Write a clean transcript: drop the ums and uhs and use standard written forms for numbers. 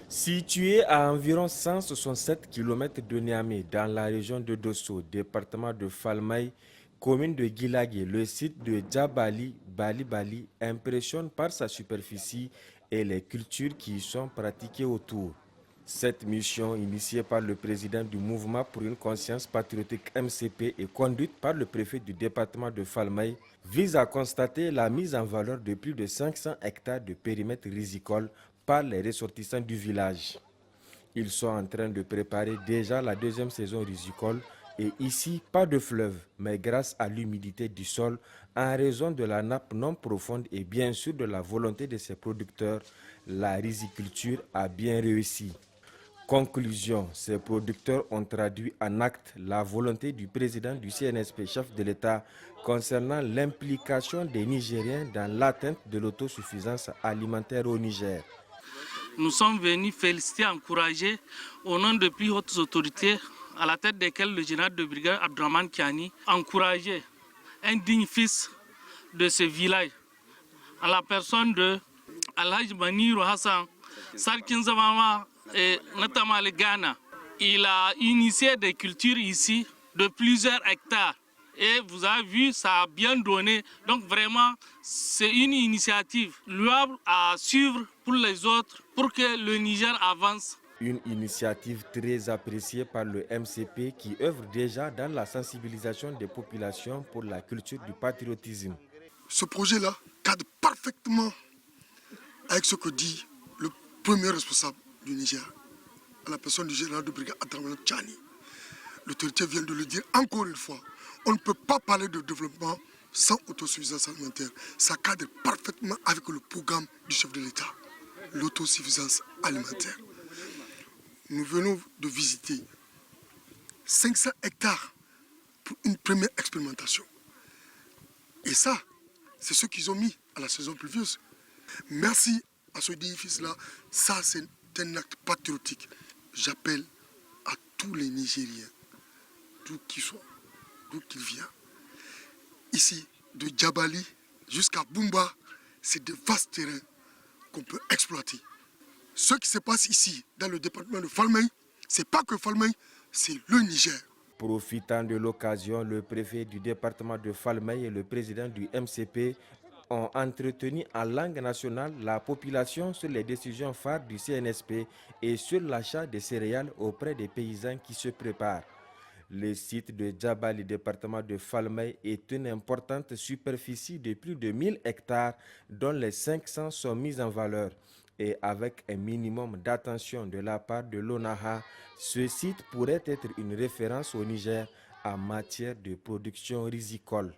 Situé à environ 167 km de Niamey, dans la région de Dosso, département de Falmaï, commune de Guilagé, le site de Djabali Bali impressionne par sa superficie et les cultures qui y sont pratiquées autour. Cette mission, initiée par le président du Mouvement pour une conscience patriotique MCP et conduite par le préfet du département de Falmaï, vise à constater la mise en valeur de plus de 500 hectares de périmètre risicole par les ressortissants du village. Ils sont en train de préparer déjà la deuxième saison risicole et ici, pas de fleuve, mais grâce à l'humidité du sol, en raison de la nappe non profonde et bien sûr de la volonté de ses producteurs, la riziculture a bien réussi. Conclusion, ces producteurs ont traduit en acte la volonté du président du CNSP, chef de l'État, concernant l'implication des Nigériens dans l'atteinte de l'autosuffisance alimentaire au Niger. Nous sommes venus féliciter, encourager au nom des plus hautes autorités, à la tête desquelles le général de brigade Abdraman Kiani, encourager un digne fils de ce village, à la personne de Alhaj Manirou Hassan, Sarkin Zamama et notamment le Ghana. Il a initié des cultures ici de plusieurs hectares. Et vous avez vu, ça a bien donné. Donc vraiment, c'est une initiative louable à suivre pour les autres, pour que le Niger avance. Une initiative très appréciée par le MCP qui œuvre déjà dans la sensibilisation des populations pour la culture du patriotisme. Ce projet-là cadre parfaitement avec ce que dit le premier responsable du Niger, à la personne du général de brigade Abdraman Kiani. L'autorité vient de le dire encore une fois. On ne peut pas parler de développement sans autosuffisance alimentaire. Ça cadre parfaitement avec le programme du chef de l'État, l'autosuffisance alimentaire. Nous venons de visiter 500 hectares pour une première expérimentation. Et ça, c'est ce qu'ils ont mis à la saison pluvieuse. Merci à ce digne fils-là. Ça, c'est un acte patriotique. J'appelle à tous les Nigériens, d'où qu'ils soient, d'où qu'ils viennent. Ici, de Djabali jusqu'à Bumba, c'est de vastes terrains qu'on peut exploiter. Ce qui se passe ici, dans le département de Falmaï, c'est pas que Falmaï, c'est le Niger. Profitant de l'occasion, le préfet du département de Falmaï et le président du MCP ont entretenu en langue nationale la population sur les décisions phares du CNSP et sur l'achat des céréales auprès des paysans qui se préparent. Le site de Djabali, département de Falmaï, est une importante superficie de plus de 1000 hectares dont les 500 sont mis en valeur. Et avec un minimum d'attention de la part de l'ONAHA, ce site pourrait être une référence au Niger en matière de production risicole.